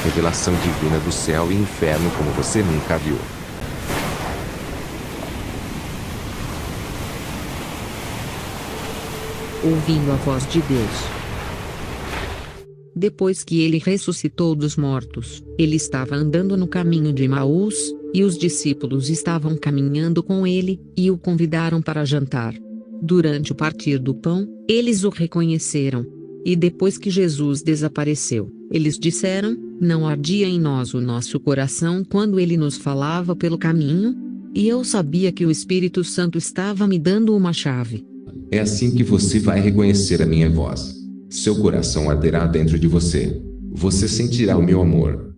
Revelação divina do céu e inferno como você nunca viu. Ouvindo a voz de Deus. Depois que ele ressuscitou dos mortos, ele estava andando no caminho de Emaús, e os discípulos estavam caminhando com ele, e o convidaram para jantar. Durante o partir do pão, eles o reconheceram. E depois que Jesus desapareceu, eles disseram: não ardia em nós o nosso coração quando ele nos falava pelo caminho? E eu sabia que o Espírito Santo estava me dando uma chave. É assim que você vai reconhecer a minha voz. Seu coração arderá dentro de você. Você sentirá o meu amor.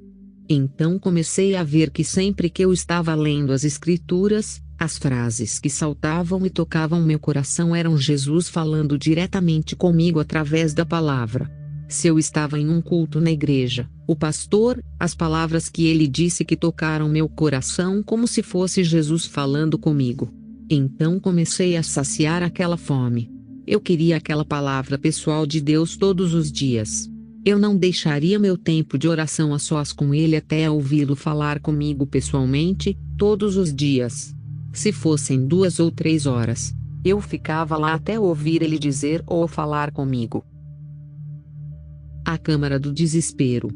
Então comecei a ver que sempre que eu estava lendo as Escrituras, as frases que saltavam e tocavam meu coração eram Jesus falando diretamente comigo através da palavra. Se eu estava em um culto na igreja, o pastor, as palavras que ele disse que tocaram meu coração como se fosse Jesus falando comigo. Então comecei a saciar aquela fome. Eu queria aquela palavra pessoal de Deus todos os dias. Eu não deixaria meu tempo de oração a sós com ele até ouvi-lo falar comigo pessoalmente, todos os dias. Se fossem 2 ou 3 horas, eu ficava lá até ouvir ele dizer ou falar comigo. A Câmara do Desespero.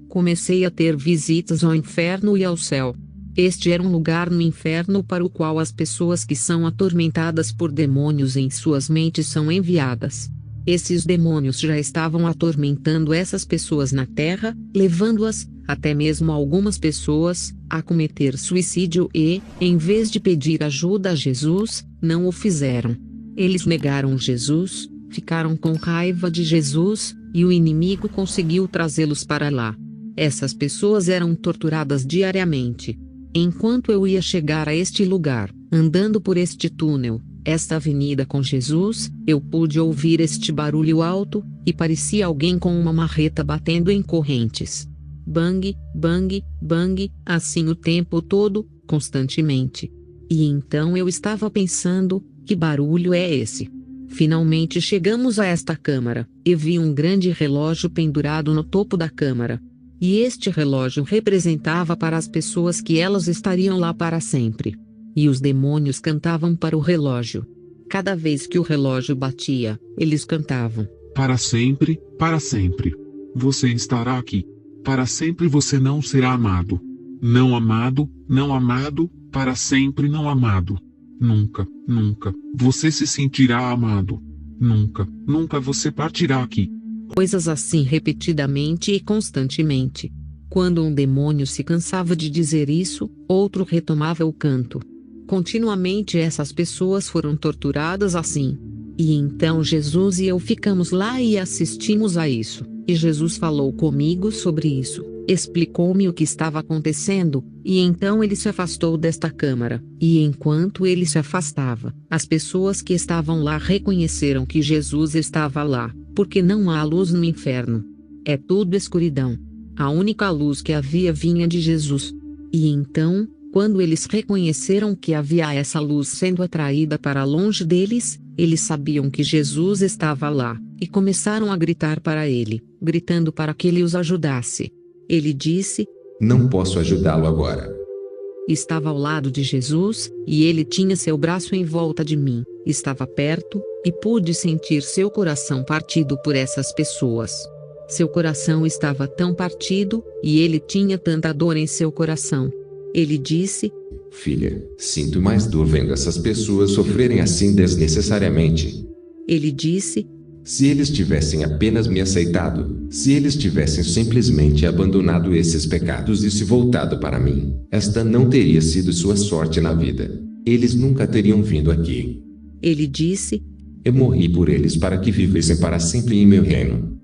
Comecei a ter visitas ao inferno e ao céu. Este era um lugar no inferno para o qual as pessoas que são atormentadas por demônios em suas mentes são enviadas. Esses demônios já estavam atormentando essas pessoas na terra, levando-as, até mesmo algumas pessoas, a cometer suicídio e, em vez de pedir ajuda a Jesus, não o fizeram. Eles negaram Jesus, ficaram com raiva de Jesus, e o inimigo conseguiu trazê-los para lá. Essas pessoas eram torturadas diariamente. Enquanto eu ia chegar a este lugar, andando por este túnel, esta avenida com Jesus, eu pude ouvir este barulho alto, e parecia alguém com uma marreta batendo em correntes. Bang, bang, bang, assim o tempo todo, constantemente. E então eu estava pensando, que barulho é esse? Finalmente chegamos a esta câmara, e vi um grande relógio pendurado no topo da câmara. E este relógio representava para as pessoas que elas estariam lá para sempre. E os demônios cantavam para o relógio. Cada vez que o relógio batia, eles cantavam: para sempre, você estará aqui. Para sempre você não será amado. Não amado, não amado, para sempre não amado. Nunca, nunca, você se sentirá amado. Nunca, nunca você partirá aqui. Coisas assim repetidamente e constantemente. Quando um demônio se cansava de dizer isso, outro retomava o canto. Continuamente essas pessoas foram torturadas assim. E então Jesus e eu ficamos lá e assistimos a isso. E Jesus falou comigo sobre isso, explicou-me o que estava acontecendo, e então ele se afastou desta câmara. E enquanto ele se afastava, as pessoas que estavam lá reconheceram que Jesus estava lá, porque não há luz no inferno. É tudo escuridão. A única luz que havia vinha de Jesus. E então, quando eles reconheceram que havia essa luz sendo atraída para longe deles, eles sabiam que Jesus estava lá, e começaram a gritar para ele, gritando para que ele os ajudasse. Ele disse: não posso ajudá-lo agora. Estava ao lado de Jesus, e ele tinha seu braço em volta de mim, estava perto, e pude sentir seu coração partido por essas pessoas. Seu coração estava tão partido, e ele tinha tanta dor em seu coração. Ele disse: filha, sinto mais dor vendo essas pessoas sofrerem assim desnecessariamente. Ele disse: se eles tivessem apenas me aceitado, se eles tivessem simplesmente abandonado esses pecados e se voltado para mim, esta não teria sido sua sorte na vida. Eles nunca teriam vindo aqui. Ele disse: eu morri por eles para que vivessem para sempre em meu reino.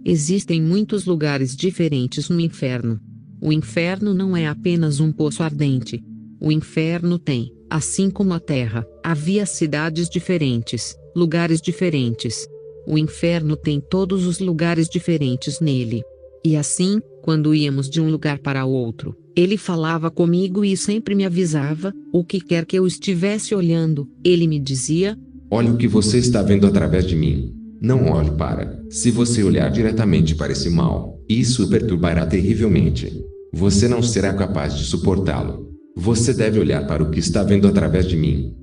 Existem muitos lugares diferentes no inferno. O inferno não é apenas um poço ardente. O inferno tem, assim como a terra, havia cidades diferentes, lugares diferentes. O inferno tem todos os lugares diferentes nele. E assim, quando íamos de um lugar para outro, ele falava comigo e sempre me avisava, o que quer que eu estivesse olhando, ele me dizia: olha o que você está vendo através de mim. Não olhe para. Se você olhar diretamente para esse mal, isso o perturbará terrivelmente. Você não será capaz de suportá-lo. Você deve olhar para o que está vendo através de mim.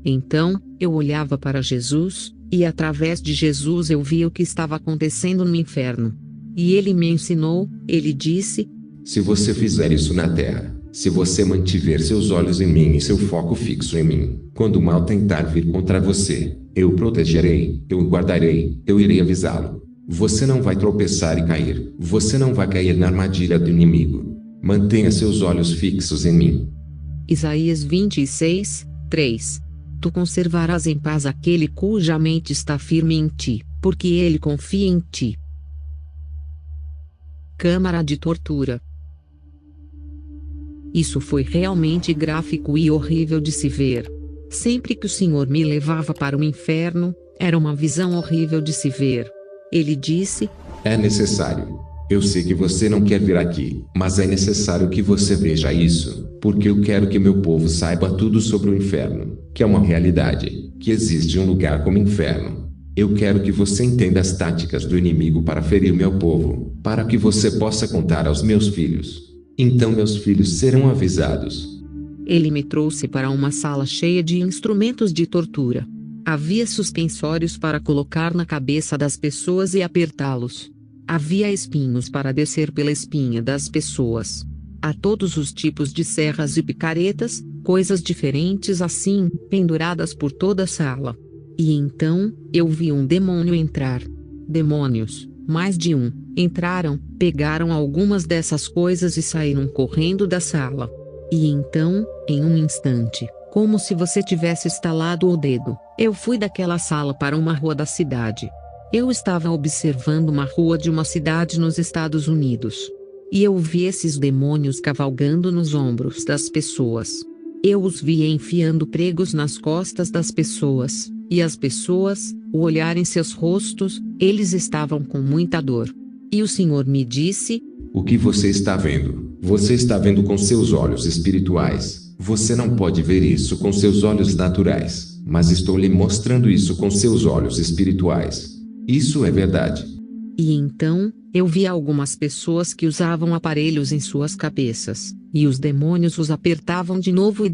Então, eu olhava para Jesus, e através de Jesus eu via o que estava acontecendo no inferno. E ele me ensinou, ele disse: Se você fizer isso na terra, se você mantiver seus olhos em mim e seu foco fixo em mim, quando o mal tentar vir contra você, eu o protegerei, eu o guardarei, eu irei avisá-lo. Você não vai tropeçar e cair, você não vai cair na armadilha do inimigo. Mantenha seus olhos fixos em mim. Isaías 26, 3. Tu conservarás em paz aquele cuja mente está firme em ti, porque ele confia em ti. Câmara de tortura. Isso foi realmente gráfico e horrível de se ver. Sempre que o Senhor me levava para o inferno, era uma visão horrível de se ver. Ele disse: É necessário. Eu sei que você não quer vir aqui, mas é necessário que você veja isso, porque eu quero que meu povo saiba tudo sobre o inferno, que é uma realidade, que existe um lugar como inferno. Eu quero que você entenda as táticas do inimigo para ferir meu povo, para que você possa contar aos meus filhos. Então meus filhos serão avisados. Ele me trouxe para uma sala cheia de instrumentos de tortura. Havia suspensórios para colocar na cabeça das pessoas e apertá-los. Havia espinhos para descer pela espinha das pessoas. Há todos os tipos de serras e picaretas, coisas diferentes assim, penduradas por toda a sala. E então, eu vi um demônio entrar. Demônios, mais de um, entraram, pegaram algumas dessas coisas e saíram correndo da sala. E então, em um instante, como se você tivesse estalado o dedo, eu fui daquela sala para uma rua da cidade. Eu estava observando uma rua de uma cidade nos Estados Unidos. E eu vi esses demônios cavalgando nos ombros das pessoas. Eu os via enfiando pregos nas costas das pessoas, e as pessoas, o olhar em seus rostos, eles estavam com muita dor. E o Senhor me disse: O que você está vendo? Você está vendo com seus olhos espirituais. Você não pode ver isso com seus olhos naturais, mas estou lhe mostrando isso com seus olhos espirituais. Isso é verdade. E então, eu vi algumas pessoas que usavam aparelhos em suas cabeças, e os demônios os apertavam de novo,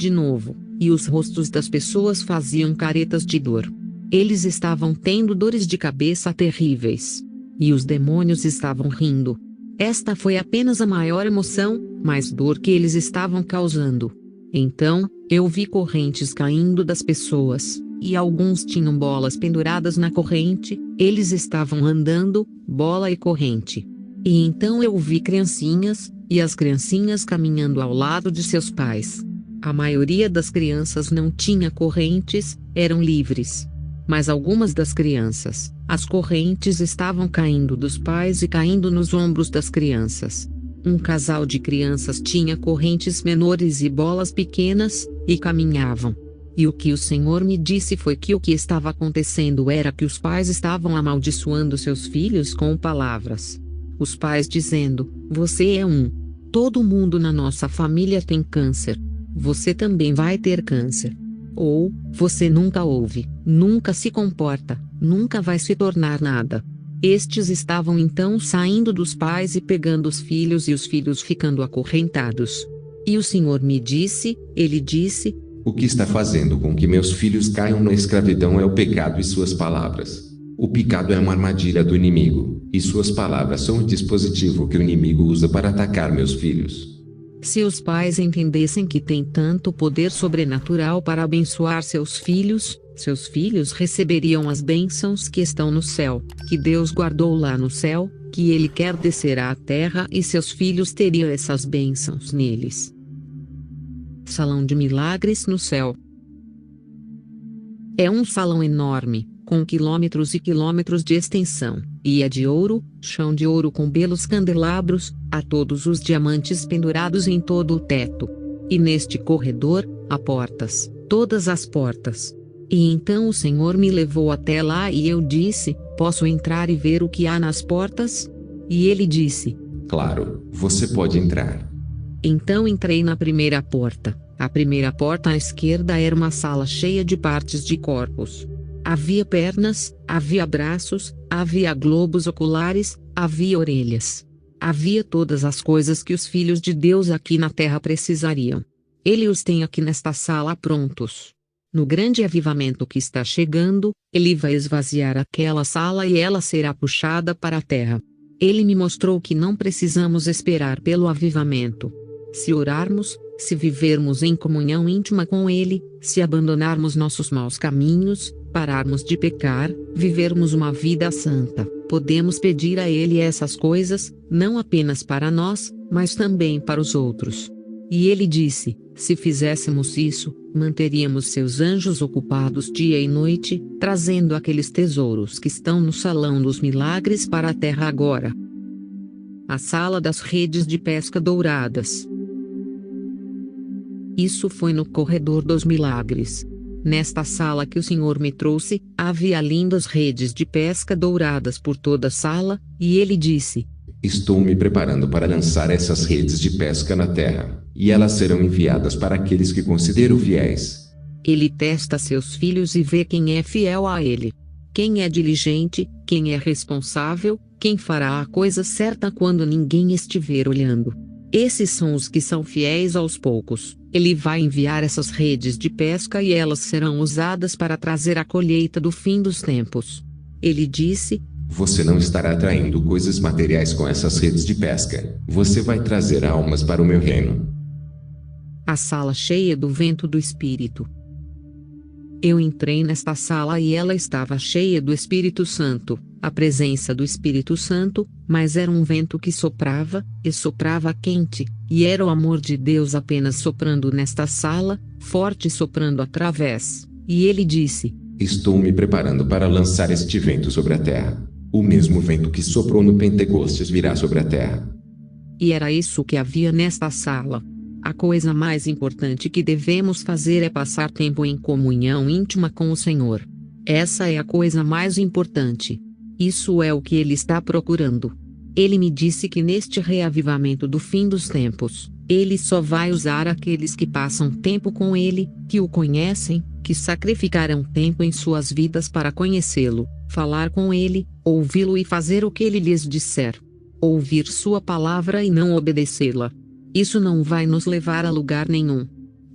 e os rostos das pessoas faziam caretas de dor. Eles estavam tendo dores de cabeça terríveis. E os demônios estavam rindo. Esta foi apenas a maior emoção, mais dor que eles estavam causando. Então, eu vi correntes caindo das pessoas, e alguns tinham bolas penduradas na corrente, eles estavam andando, bola e corrente. E então eu vi criancinhas, e as criancinhas caminhando ao lado de seus pais. A maioria das crianças não tinha correntes, eram livres. Mas algumas das crianças, as correntes estavam caindo dos pais e caindo nos ombros das crianças. Um casal de crianças tinha correntes menores e bolas pequenas, e caminhavam. E o que o Senhor me disse foi que o que estava acontecendo era que os pais estavam amaldiçoando seus filhos com palavras. Os pais dizendo: você é um. Todo mundo na nossa família tem câncer. Você também vai ter câncer. Ou, você nunca ouve, nunca se comporta, nunca vai se tornar nada. Estes estavam então saindo dos pais e pegando os filhos e os filhos ficando acorrentados. E o Senhor me disse, ele disse: O que está fazendo com que meus filhos caiam na escravidão é o pecado e suas palavras. O pecado é uma armadilha do inimigo, e suas palavras são o dispositivo que o inimigo usa para atacar meus filhos. Se os pais entendessem que têm tanto poder sobrenatural para abençoar seus filhos receberiam as bênçãos que estão no céu, que Deus guardou lá no céu, que Ele quer descer à terra e seus filhos teriam essas bênçãos neles. Salão de milagres no céu. É um salão enorme, com quilômetros e quilômetros de extensão, e é de ouro, chão de ouro com belos candelabros, há todos os diamantes pendurados em todo o teto. E neste corredor, há portas, todas as portas. E então o Senhor me levou até lá e eu disse: posso entrar e ver o que há nas portas? E ele disse: claro, você pode entrar. Então entrei na primeira porta. A primeira porta à esquerda era uma sala cheia de partes de corpos. Havia pernas, havia braços, havia globos oculares, havia orelhas. Havia todas as coisas que os filhos de Deus aqui na terra precisariam. Ele os tem aqui nesta sala prontos. No grande avivamento que está chegando, ele vai esvaziar aquela sala e ela será puxada para a terra. Ele me mostrou que não precisamos esperar pelo avivamento. Se orarmos, se vivermos em comunhão íntima com Ele, se abandonarmos nossos maus caminhos, pararmos de pecar, vivermos uma vida santa, podemos pedir a Ele essas coisas, não apenas para nós, mas também para os outros. E Ele disse: se fizéssemos isso, manteríamos seus anjos ocupados dia e noite, trazendo aqueles tesouros que estão no salão dos milagres para a terra agora. A sala das redes de pesca douradas. Isso foi no corredor dos milagres. Nesta sala que o Senhor me trouxe, havia lindas redes de pesca douradas por toda a sala, e ele disse: estou me preparando para lançar essas redes de pesca na terra, e elas serão enviadas para aqueles que considero fiéis. Ele testa seus filhos e vê quem é fiel a ele. Quem é diligente, quem é responsável, quem fará a coisa certa quando ninguém estiver olhando. Esses são os que são fiéis aos poucos. Ele vai enviar essas redes de pesca e elas serão usadas para trazer a colheita do fim dos tempos. Ele disse: você não estará atraindo coisas materiais com essas redes de pesca. Você vai trazer almas para o meu reino. A sala cheia do vento do Espírito. Eu entrei nesta sala e ela estava cheia do Espírito Santo, a presença do Espírito Santo, mas era um vento que soprava, e soprava quente, e era o amor de Deus apenas soprando nesta sala, forte soprando através. E ele disse: estou me preparando para lançar este vento sobre a terra. O mesmo vento que soprou no Pentecostes virá sobre a terra. E era isso que havia nesta sala. A coisa mais importante que devemos fazer é passar tempo em comunhão íntima com o Senhor. Essa é a coisa mais importante. Isso é o que Ele está procurando. Ele me disse que neste reavivamento do fim dos tempos, Ele só vai usar aqueles que passam tempo com Ele, que o conhecem, que sacrificarão tempo em suas vidas para conhecê-lo, falar com Ele, ouvi-lo e fazer o que Ele lhes disser. Ouvir sua palavra e não obedecê-la. Isso não vai nos levar a lugar nenhum.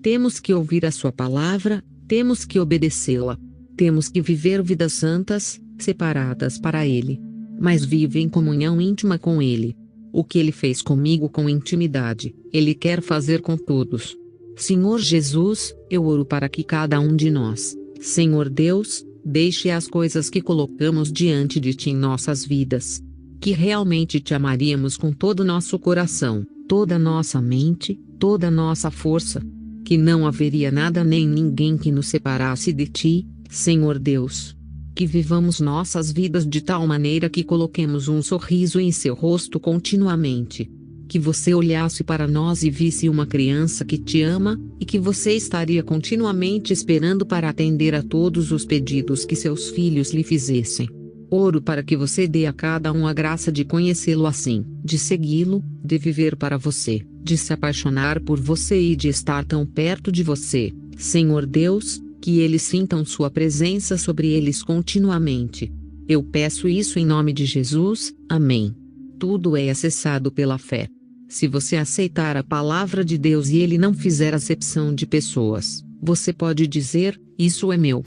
Temos que ouvir a sua palavra, temos que obedecê-la. Temos que viver vidas santas, separadas para Ele. Mas vive em comunhão íntima com Ele. O que Ele fez comigo com intimidade, Ele quer fazer com todos. Senhor Jesus, eu oro para que cada um de nós, Senhor Deus, deixe as coisas que colocamos diante de Ti em nossas vidas. Que realmente Te amaríamos com todo o nosso coração, toda a nossa mente, toda a nossa força. Que não haveria nada nem ninguém que nos separasse de Ti, Senhor Deus. Que vivamos nossas vidas de tal maneira que coloquemos um sorriso em Seu rosto continuamente. Que você olhasse para nós e visse uma criança que Te ama, e que você estaria continuamente esperando para atender a todos os pedidos que seus filhos lhe fizessem. Oro para que você dê a cada um a graça de conhecê-lo assim, de segui-lo, de viver para você, de se apaixonar por você e de estar tão perto de você, Senhor Deus, que eles sintam sua presença sobre eles continuamente. Eu peço isso em nome de Jesus, amém. Tudo é acessado pela fé. Se você aceitar a palavra de Deus e Ele não fizer acepção de pessoas, você pode dizer: isso é meu.